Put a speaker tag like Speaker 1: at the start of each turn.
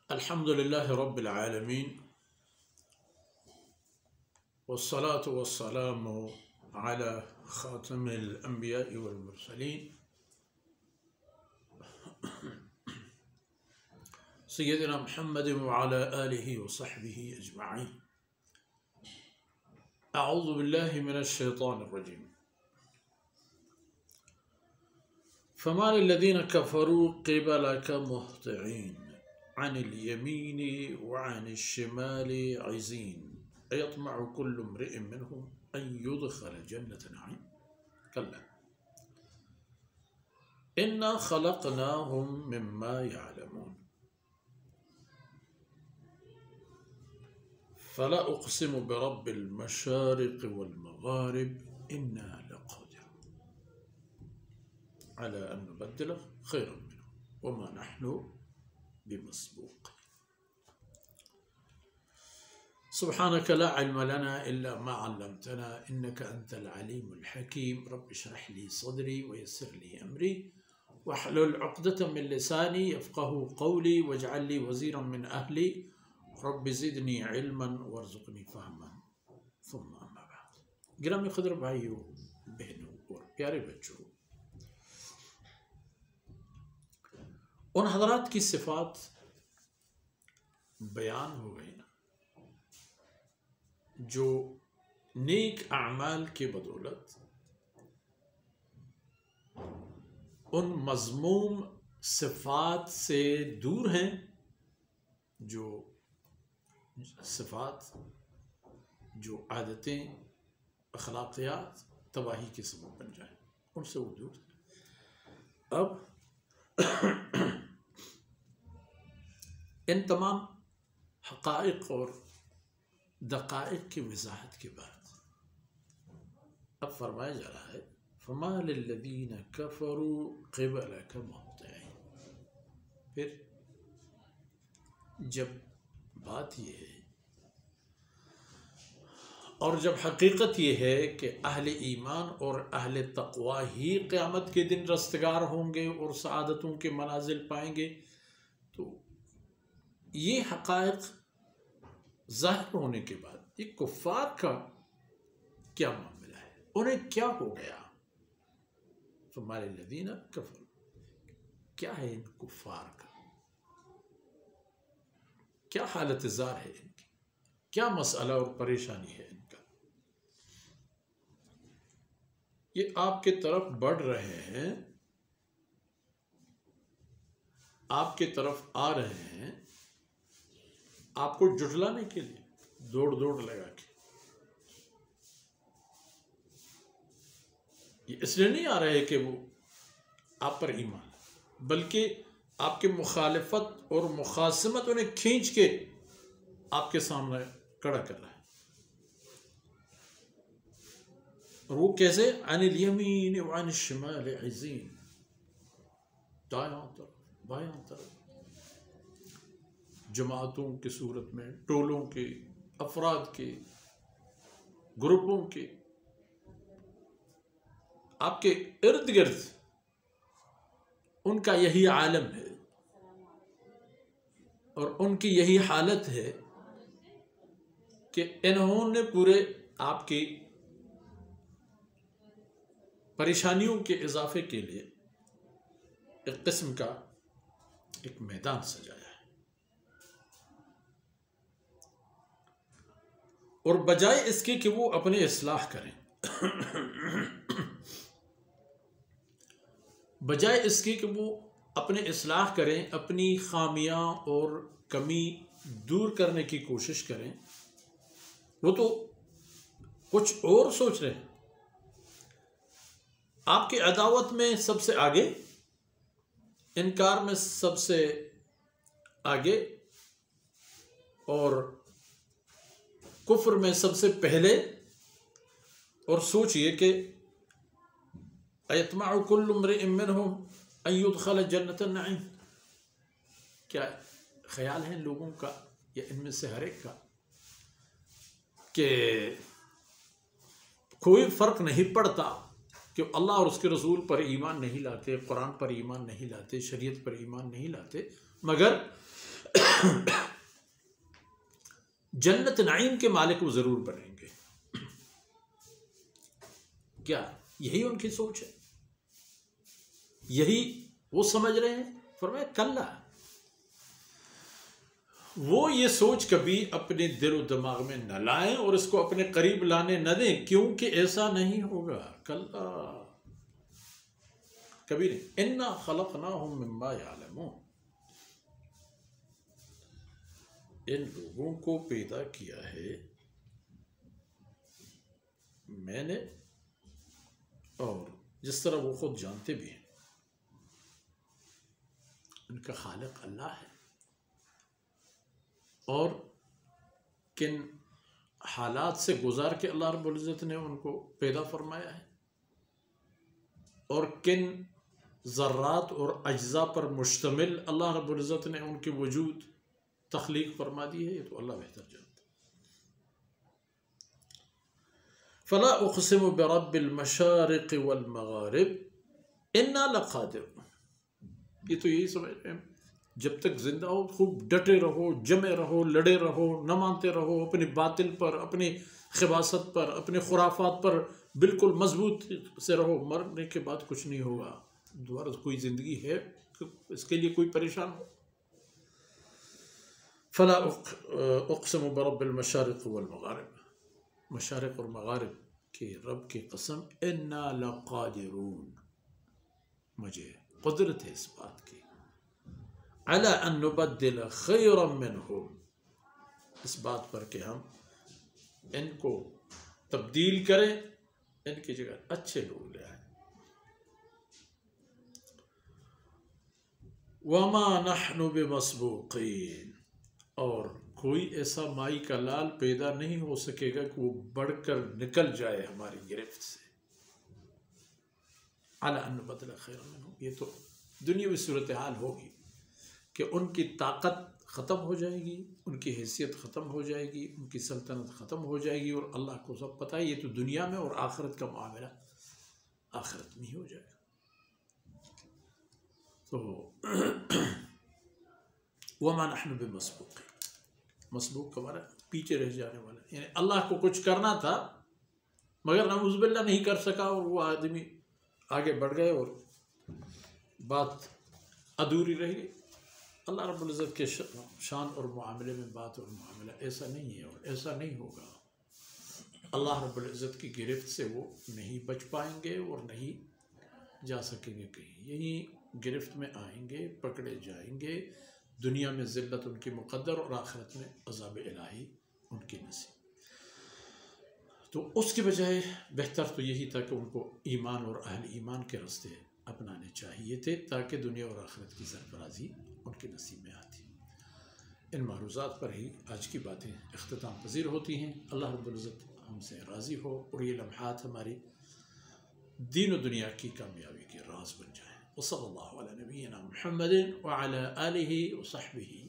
Speaker 1: الحمد لله رب العالمين والصلاة والسلام على خاتم الأنبياء والمرسلين سيدنا محمد وعلى آله وصحبه أجمعين. أعوذ بالله من الشيطان الرجيم. فما للذين كفروا قبلك مهطعين عن اليمين وعن الشمال عزين أيطمع كل امرئ منهم أن يدخل جنة نعيم كلا إنا خلقناهم مما يعلمون فلا أقسم برب المشارق والمغارب إنا لقادرون على أن نبدل خيرا منهم وما نحن بمسبوق. سبحانك لا علم لنا إلا ما علمتنا إنك أنت العليم الحكيم. رب اشرح لي صدري ويسر لي أمري واحلل عقدة من لساني يفقه قولي واجعل لي وزيرا من أهلي رب زدني علما وارزقني فهما. ثم أما بعد. گرامی قدر بھائیوں بہنوں اور پیارے بچوں، ان حضرات کی صفات بیان ہو گئی نا جو نیک اعمال کے بدولت ان مذموم صفات سے دور ہیں، جو صفات جو عادتیں اخلاقیات تباہی کے سبب بن جائیں ان سے وہ دور ہیں۔ اب ان تمام حقائق اور دقائق کی وضاحت کے بعد اب فرمایا جا رہا ہے فما للذین کفروا قبلک مہطعین۔ پھر جب بات یہ ہے اور جب حقیقت یہ ہے کہ اہل ایمان اور اہل تقوی ہی قیامت کے دن رستگار ہوں گے اور سعادتوں کے منازل پائیں گے، تو یہ حقائق ظاہر ہونے کے بعد یہ کفار کا کیا معاملہ ہے، انہیں کیا ہو گیا؟ فما للذین کفروا، کیا ہے ان کفار کا، کیا حالت زار ہے ان کی، کیا مسئلہ اور پریشانی ہے ان کا؟ یہ آپ کے طرف بڑھ رہے ہیں، آپ کے طرف آ رہے ہیں، آپ کو جھٹلانے کے لیے دوڑ لگا کے۔ یہ اس لیے نہیں آ رہے کہ وہ آپ پر ایمان، بلکہ آپ کے مخالفت اور مخاصمت انہیں کھینچ کے آپ کے سامنے کھڑا کر رہا ہے۔ اور وہ کیسے؟ عن الیمین وعن الشمال عزین، دائیں طرف بائیں طرف، جماعتوں کی صورت میں، ٹولوں کے، افراد کے، گروپوں کے، آپ کے ارد گرد ان کا یہی عالم ہے اور ان کی یہی حالت ہے کہ انہوں نے پورے آپ کی پریشانیوں کے اضافے کے لیے ایک قسم کا ایک میدان سجایا ہے، اور بجائے اس کے کہ وہ اپنی اصلاح کریں، بجائے اس کے کہ وہ اپنے اصلاح کریں، اپنی خامیاں اور کمی دور کرنے کی کوشش کریں، وہ تو کچھ اور سوچ رہے ہیں۔ آپ کی عداوت میں سب سے آگے، انکار میں سب سے آگے، اور کفر میں سب سے پہلے، اور سوچئے کہ ایطمع کل امرئ منہم ان یدخل جنۃ النعیم، کیا خیال ہے لوگوں کا یا ان میں سے ہر ایک کا کہ کوئی فرق نہیں پڑتا کہ اللہ اور اس کے رسول پر ایمان نہیں لاتے، قرآن پر ایمان نہیں لاتے، شریعت پر ایمان نہیں لاتے، مگر جنت نعیم کے مالک وہ ضرور بنیں گے. کیا یہی ان کی سوچ ہے؟ یہی وہ سمجھ رہے ہیں؟ فرمایا کلا، وہ یہ سوچ کبھی اپنے دل و دماغ میں نہ لائیں اور اس کو اپنے قریب لانے نہ دیں، کیونکہ ایسا نہیں ہوگا. کلا، کبھی نہیں. انا خلقناہم مما یعلمون، ان لوگوں کو پیدا کیا ہے میں نے، اور جس طرح وہ خود جانتے بھی ہیں ان کا خالق اللہ ہے، اور کن حالات سے گزار کے اللہ رب العزت نے ان کو پیدا فرمایا ہے، اور کن ذرات اور اجزاء پر مشتمل اللہ رب العزت نے ان کے وجود تخلیق فرما دی ہے، یہ تو اللہ بہتر جانتا. فلا اقسم برب المشارق والمغارب انا لقادرون. یہ تو یہی سمجھ رہے ہیں جب تک زندہ ہو خوب ڈٹے رہو، جمے رہو، لڑے رہو، نہ مانتے رہو، اپنے باطل پر، اپنی خباثت پر، اپنے خرافات پر بالکل مضبوط سے رہو. مرنے کے بعد کچھ نہیں ہوگا، دوبارہ کوئی زندگی ہے اس کے لیے کوئی پریشان ہو. فلا اقسم برب المشارق والمغارب، مشارق اور مغارب کے رب کی قسم، انا لقادرون، مجھے قدرت ہے اس بات کی، علی ان نبدل خیرا منہم، اس بات پر کہ ہم ان کو تبدیل کریں، ان کی جگہ اچھے لوگ لے آئیں. وما نحن بمسبوقین، اور کوئی ایسا مائی کا لال پیدا نہیں ہو سکے گا کہ وہ بڑھ کر نکل جائے ہماری گرفت سے. علی ان نبدل خیرا منہم، یہ تو دنیاوی صورتحال ہوگی کہ ان کی طاقت ختم ہو جائے گی، ان کی حیثیت ختم ہو جائے گی، ان کی سلطنت ختم ہو جائے گی، اور اللہ کو سب پتہ ہے یہ تو دنیا میں، اور آخرت کا معاملہ آخرت میں ہی ہو جائے گا. تو وما نحن بمسبوقین، مسبوق کا معنی پیچھے رہ جانے والا، یعنی اللہ کو کچھ کرنا تھا مگر نعوذ باللہ نہیں کر سکا، اور وہ آدمی آگے بڑھ گئے اور بات ادھوری رہ گئی. اللہ رب العزت کے شان اور معاملے میں بات اور معاملہ ایسا نہیں ہے اور ایسا نہیں ہوگا. اللہ رب العزت کی گرفت سے وہ نہیں بچ پائیں گے اور نہیں جا سکیں گے کہیں، یہیں گرفت میں آئیں گے، پکڑے جائیں گے. دنیا میں ذلت ان کی مقدر اور آخرت میں عذاب الہی ان کی نصیب. تو اس کے بجائے بہتر تو یہی تھا کہ ان کو ایمان اور اہل ایمان کے راستے اپنانے چاہیے تھے، تاکہ دنیا اور آخرت کی سرفرازی ان کے نصیب میں آتی. ان معروضات پر ہی آج کی باتیں اختتام پذیر ہوتی ہیں. اللہ رب العزت ہم سے راضی ہو اور یہ لمحات ہماری دین و دنیا کی کامیابی کے راز بن جائیں. وصلی اللہ علی نبینا محمد وعلی آلہ وصحبہ